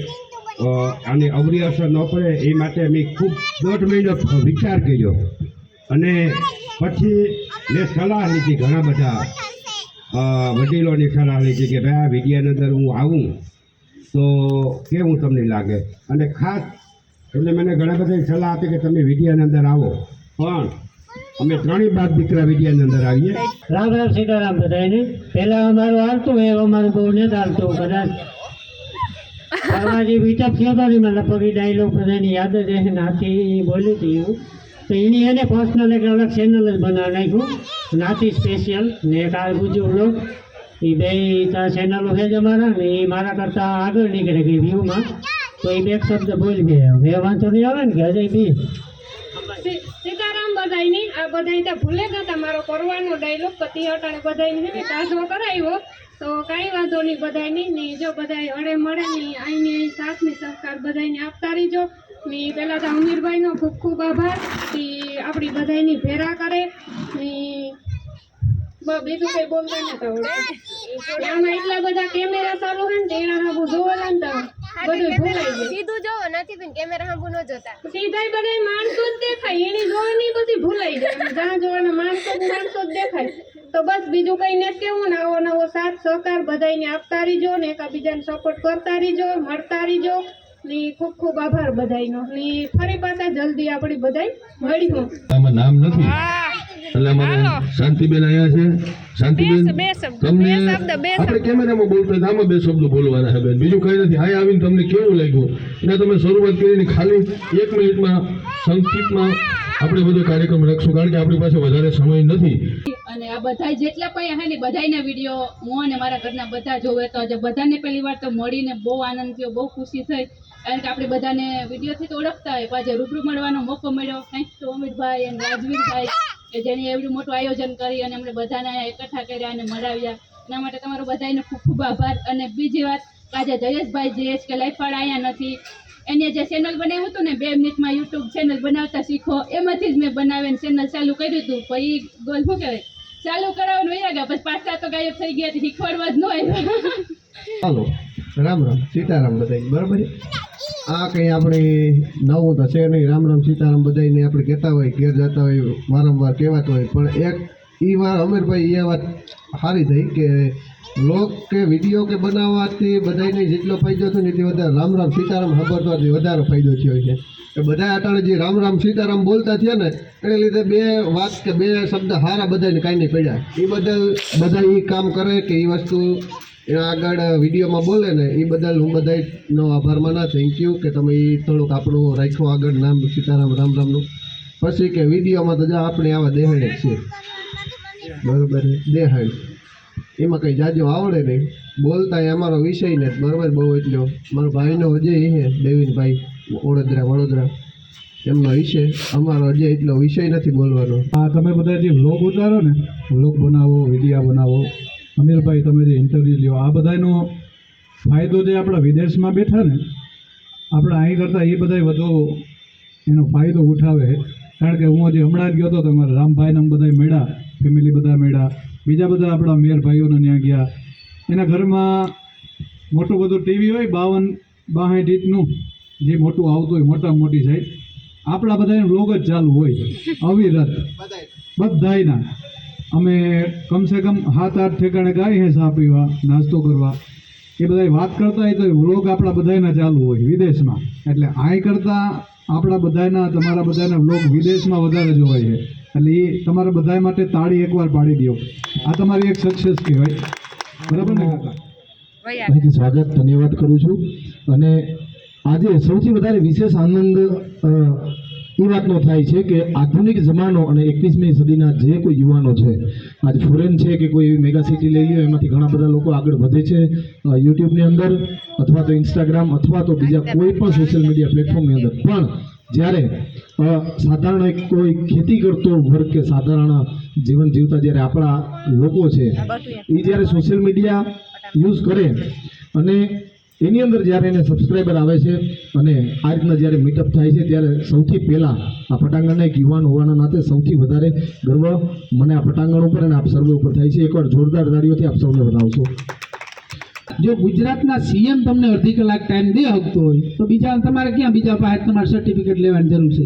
આની અવરી અસર ન પડે એ માટે મેં ખૂબ 1.5 મહિનો વિચાર કર્યો અને પછી મેં સલાહ લીધી ઘણા બધા વડીલોની સલાહ લીધી કે ભાઈ આ વિડીયાની અંદર હું આવું તો કેવું તમને લાગે અને ખાસ એટલે મને ઘણા બધા સલાહ આપી કે તમે વિડીયાની અંદર આવો પણ અમે 3 બાપ દીકરા વિડીયાની અંદર આવીએ રામ રામ સીતારામ બધાને પહેલાં અમારું હાલતું એ અમારું બહુ નથી હાલતું કદાચ જે મીટઅપ થયો હતો ને મને લગભગ ડાયલોગ બધાની યાદ જ રહે નાથી બોલી હતી એવું તો એની એને પર્સનલ એક અલગ ચેનલ જ બનાવી નાખ્યું નાથી સ્પેશિયલ ને એક આ ગુજુ વ્લોગ એ બે ચેનલો છે જ અમારા ને એ મારા કરતાં આગળ નીકળે ગઈ વ્યૂમાં તો એ બે શબ્દ બોલી ગયા હવે વાંધો નહીં આવે ને કે હજે બી સીતારામ બધાયની આ બધાય તો ભૂલે ગયા મારો કરવાનો ડાયલોગ પતિ અટાણે બધાયને હે તાજો કરાવ્યો તો કાંઈ વાંધો નહીં બધાયની ને જો બધાય અડે મળે ને અહીંની સાથની સહકાર બધાયને આપતા રહીજો ને પહેલાં તો અમીરભાઈનો ખૂબ ખૂબ આભાર કે આપણી બધાયની ભેરા કરે ને બીજું કંઈ બોલતા નતા આવડતું આમાં એટલા બધા કેમેરા ચાલુ છે ને તેના હાબુ જોવાના ને તો બધું ભૂલાઈ જાય. સીધું જોવો નથી પણ કેમેરા હાંભુ ન જોતા. સીધાય બધા માણસો જ દેખાય, એની જોવાની બધી ભૂલાઈ જાય. જ્યાં જોવાના માણસો જ દેખાય. તો બસ બીજું કઈ નથી કેવું ને, આવો નવો સાથ સહકાર બધાને આપતા રહીજો ને એકબીજાને સપોર્ટ કરતા રહીજો, મળતા રહીજો. ને ખૂબ ખૂબ આભાર બધાયનો. ને ફરી પાછા જલ્દી આપણી બધાય મળીશું. આમાં નામ નથી એટલે મને શાંતિબેન અહીંયા છે. શાંતિબેન તમને આપણે કેમેરામાં બોલતા હોય તો આમાં 2 શબ્દો બોલવાના છે બેન, બીજું કઈ નથી. અહીંયા આવીને તમને કેવું લાગ્યું એટલે તમે શરૂઆત કરીને ખાલી 1 મિનિટમાં સંક્ષિપ્તમાં આપણે બધો કાર્યક્રમ રાખશું, કારણ કે આપણી પાસે વધારે સમય નથી. અને આ બધા જેટલા પણ હે ને બધાના વિડીયો હું અને મારા ઘરના બધા જોવે તો આજે બધાને પહેલી વાર તો મળીને બહુ આનંદ થયો, બહુ ખુશી થઈ. કારણ કે આપણે બધાને વિડીયોથી તો ઓળખતા હોય, પાછા રૂબરૂ મળવાનો મોકો મળ્યો. થેન્ક્સ ટુ અમિતભાઈ અને રાજવીરભાઈ કે જેને એવડું મોટું આયોજન કરી અને અમને બધાને એકઠા કર્યા અને મળાવ્યા. એના માટે તમારો બધાનો ખૂબ ખૂબ આભાર. અને બીજી વાત, આજે જયેશભાઈ JSK લાઈફવાળા અહીંયા નથી, એને જે ચેનલ બનાવ્યું હતું ને 2 મિનિટમાં યુટ્યુબ ચેનલ બનાવતા શીખો, એમાંથી જ મેં બનાવીને ચેનલ ચાલુ કર્યું હતું. પછી ગોલ શું કહેવાય ચાલુ કરાવવાનું વયા ગયા, પછી પાછા તો ગાયબ થઈ ગયા, શીખવાડવા જ ન આવ્યા. હાલો રામ રામ સીતારામ બધાય બરાબર છે. આ કંઈ આપણે નવું તો છે નહીં, રામ રામ સીતારામ બધાને આપણે કહેતા હોય, ઘેર જતા હોય વારંવાર કહેવાતા હોય. પણ એક એ વાર અમીરભાઈ એ વાત સારી થઈ કે વ્લોગ કે વિડીયો કે બનાવવાથી બધાને જેટલો ફાયદો થયો ને એથી વધારે રામ રામ સીતારામ સાંભળવાથી વધારે ફાયદો થયો છે. કે બધા અટાણે જે રામ રામ સીતારામ બોલતા થયા ને એને લીધે 2 વાત કે 2 શબ્દ સારા બધાને કાંઈ નહીં પડ્યા. એ બદલ બધા એ કામ કરે કે એ વસ્તુ એના આગળ વિડીયોમાં બોલે ને એ બદલ હું બધાનો આભાર માના. થેન્ક યુ કે તમે એ થોડુંક આપણું રાખ્યું આગળ નામ સીતારામ રામ રામનું. પછી કે વિડીયોમાં તો આપણે આવા દેહાડે જ છે બરાબર, દેહાડ એમાં કંઈ જાજો આવડે નહીં, બોલતા અમારો વિષય ને બરાબર બહુ એટલો. મારો ભાઈનો અજય છે દેવીનભાઈ વડોદરા એમનો વિષય, અમારો અજય એટલો વિષય નથી બોલવાનો. આ તમે બધા જે વ્લોગ ઉતારો ને, વ્લોગ બનાવો, વિડીયા બનાવો, અમીરભાઈ તમે જે ઇન્ટરવ્યૂ લ્યો, આ બધાનો ફાયદો જે આપણા વિદેશમાં બેઠા ને આપણે અહીં કરતાં એ બધા વધુ એનો ફાયદો ઉઠાવે. કારણ કે હું હજી હમણાં જ ગયો હતો, તમારા રામભાઈને બધા મળ્યા, ફેમિલી બધા મળ્યા, બીજા બધા આપણા મેરભાઈઓને ત્યાં ગયા. એના ઘરમાં મોટું બધું ટીવી હોય 52-62 ઇંચનું, જે મોટું આવતું હોય મોટા મોટી સાઈડ. આપણા બધાને વ્લોગ જ ચાલુ હોય અવિરત બધાયના. અમે કમસે કમ 7-8 ઠેકાણે ગાય હે ચા પીવા, નાસ્તો કરવા, એ બધા વાત કરતા હોય તો વ્લોગ આપણા બધાના ચાલુ હોય વિદેશમાં. એટલે આય કરતાં આપણા બધાના તમારા બધાના વ્લોગ વિદેશમાં વધારે જોવાય છે. એટલે એ તમારા બધા માટે તાળી એકવાર પાડી દો. આ તમારી એક સક્સેસ કહેવાય, બરાબર ને કાકા? અહીંથી સ્વાગત ધન્યવાદ કરું છું. અને આજે સૌથી વધારે વિશેષ આનંદ એ વાતનો થાય છે કે આધુનિક જમાનો અને 21મી સદીના જે કોઈ યુવાનો છે, આજ ફોરેન છે કે કોઈ એવી મેગા સિટી લઈ લ્યો, એમાંથી ઘણા બધા લોકો આગળ વધે છે યુટ્યુબની અંદર અથવા તો ઇન્સ્ટાગ્રામ અથવા તો બીજા કોઈ પણ સોશિયલ મીડિયા પ્લેટફોર્મની અંદર. પણ જ્યારે સાધારણ એક કોઈ ખેતી કરતો વર્ગ કે સાધારણ જીવન જીવતા જ્યારે આપણા લોકો છે એ જ્યારે સોશિયલ મીડિયા યુઝ કરે અને એની અંદર જ્યારે એને સબસ્ક્રાઈબર આવે છે અને આ રીતના જ્યારે મીટઅપ થાય છે, ત્યારે સૌથી પહેલાં આ પટાંગણના એક યુવાન હોવાના નાતે સૌથી વધારે ગર્વ મને આ પટાંગણ ઉપર અને આપ સર્વે ઉપર થાય છે. એકવાર જોરદાર તાળીઓથી આપ સૌને વધાવશો. જો ગુજરાતના CM તમને અડધી કલાક ટાઈમ દે શકતો હોય તો બીજા તમારે ક્યાં બીજા પાસે તમારે સર્ટિફિકેટ લેવાની જરૂર છે.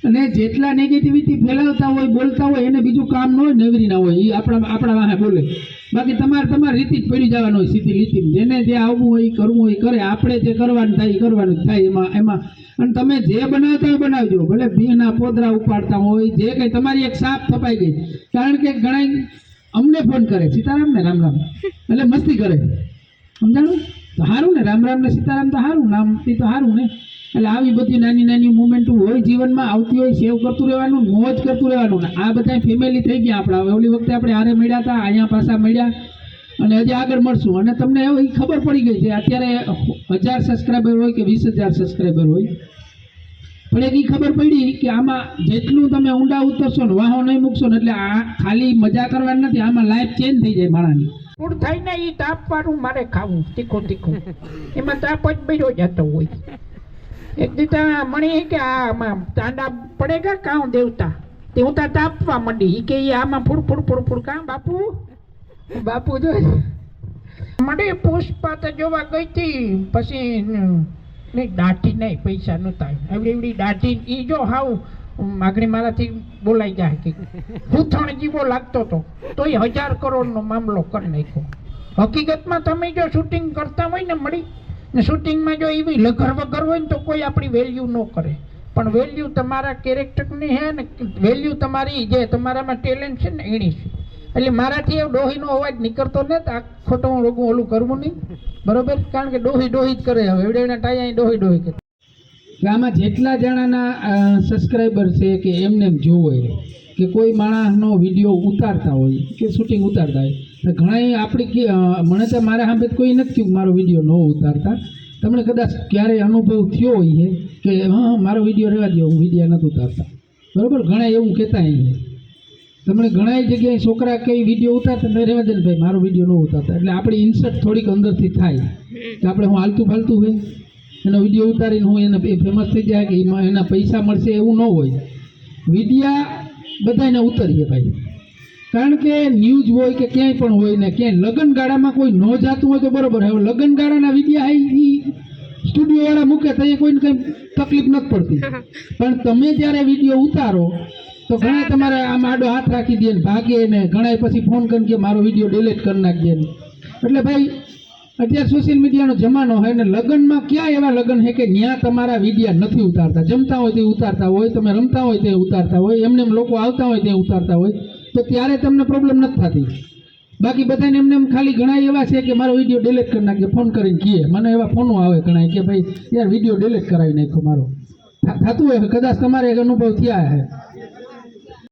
અને જેટલા નેગેટિવિટી ફેલાવતા હોય બોલતા હોય એને બીજું કામ ન હોય, નવરી ના હોય, એ આપણા વાહે બોલે. બાકી તમારી રીતે જ પડી જવાનું હોય સીધી લીટી. જેને જે આવવું હોય એ કરવું હોય કરે, આપણે જે કરવાનું થાય એ કરવાનું જ થાય. એમાં અને તમે જે બનાવતા હોય બનાવજો, ભલે ભીના પોદરા ઉપાડતા હોય, જે કંઈ તમારી એક સાપ થપાઈ ગઈ. કારણ કે ઘણા અમને ફોન કરે સીતારામ ને રામ રામ એટલે મસ્તી કરે, સમજાણું? તો સારું ને, રામ રામ ને સીતારામ તો સારું, નામ એ તો સારું ને. એટલે આવી બધી નાની નાની મુમેન્ટો હોય જીવનમાં આવતી હોય, સેવ કરતું રહેવાનું, મોજ કરતું રહેવાનું. ને આ બધા ફેમિલી થઈ ગયા આપણા. ઓલી વખતે આપણે હારે મળ્યા હતા, અહીંયા પાછા મળ્યા અને હજી આગળ મળશું. અને તમને એ ખબર પડી ગઈ છે અત્યારે 1000 સબસ્ક્રાઈબર હોય કે 20,000 સબસ્ક્રાઈબર હોય, પણ એક ખબર પડી કે આમાં જેટલું તમે ઊંડા ઉતરશો ને, વાહો નહીં મૂકશો ને, એટલે આ ખાલી મજા કરવાની નથી, આમાં લાઈફ ચેન્જ થઈ જાય માણાની. પૂર થઈને એ તાપવાળું મારે ખાવું તીખું એમાં તાપ જ બેઠો જતો હોય. એક દીતા મણી કે આમાં તાંડા પડેગા કાં દેવતા તે હું ત્યાં તાપવા માંડી કે આમાં ફૂડ કાં બાપુ જો મને પુષ્પા તો જોવા ગઈ હતી પછી નહીં દાઢી નહીં પૈસા નહોતા એવડી એવડી દાઢી એ જો હાવ માગણી મારાથી બોલાઈ જાય કે હૂથણ જીવો લાગતો હતો તો એ 1000 કરોડનો મામલો કરી નાખ્યો. હકીકતમાં તમે જો શૂટિંગ કરતા હોય ને મળી ને શૂટિંગમાં જો એવી લગર વગર હોય ને તો કોઈ આપણી વેલ્યુ ન કરે, પણ વેલ્યુ તમારા કેરેક્ટરની છે ને વેલ્યુ તમારી જે તમારામાં ટેલેન્ટ છે ને એની છે. એટલે મારાથી એ ડોહીનો અવાજ નીકળતો ને આ ખોટું હું રોગું ઓલું કરવું નહીં, બરોબર? કારણ કે ડોહી ડોહી જ કરે. હવે એવડે ટાયા ડોહી ડોહી કરે. કે આમાં જેટલા જણાના સબસ્ક્રાઈબર છે કે એમને એમ જોવે કે કોઈ માણસનો વિડીયો ઉતારતા હોય કે શૂટિંગ ઉતારતા હોય તો ઘણા આપણી મને તો મારા સામે કોઈ નથી કહ્યું મારો વિડીયો ન ઉતારતા. તમને કદાચ ક્યારેય અનુભવ થયો હોય કે હા મારો વિડીયો રહેવા દો, હું વિડીયો નથી ઉતારતા, બરાબર? ઘણા એવું કહેતા હોય. તમને ઘણા જગ્યાએ છોકરા કઈ વિડીયો ઉતારતા નહીં રહેવા દે ને ભાઈ મારો વિડીયો ન ઉતારતા. એટલે આપણી ઇન્સર્ટ થોડીક અંદરથી થાય કે આપણે હું હાલતું ફાલતું હોય એનો વિડીયો ઉતારીને હું એને ફેમસ થઈ જાય કે એમાં એના પૈસા મળશે એવું ન હોય. વિડીયા બધાને ઉતારીએ ભાઈ, કારણ કે ન્યૂઝ હોય કે ક્યાંય પણ હોય ને ક્યાંય લગ્નગાળામાં કોઈ ન જાતું હોય તો બરાબર. હવે લગ્નગાળાના વિડીયા એ સ્ટુડિયોવાળા મૂકે તો એ કોઈને કંઈ તકલીફ નથી પડતી, પણ તમે જ્યારે વિડીયો ઉતારો તો ઘણા તમારે આમ આડો હાથ રાખી દે ને ભાગે ને ઘણા પછી ફોન કરીને કે મારો વિડીયો ડિલીટ કરી નાખીએ ને. એટલે ભાઈ અત્યારે સોશિયલ મીડિયાનો જમાનો હોય ને લગ્નમાં ક્યાં એવા લગ્ન છે કે ત્યાં તમારા વિડીયા નથી ઉતારતા. જમતા હોય તે ઉતારતા હોય, તમે રમતા હોય તે ઉતારતા હોય, એમને લોકો આવતા હોય તે ઉતારતા હોય, તો ત્યારે તમને પ્રોબ્લેમ નથી થતી. બાકી બધાને એમને એમ ખાલી ઘણા એવા છે કે મારો વિડીયો ડિલીટ કરી નાખીએ, ફોન કરીને કહીએ. મને એવા ફોનો આવે ઘણા કે ભાઈ યાર વિડીયો ડિલીટ કરાવી નાખ્યો મારો. થતું હોય કદાચ તમારે એક અનુભવ થયા છે.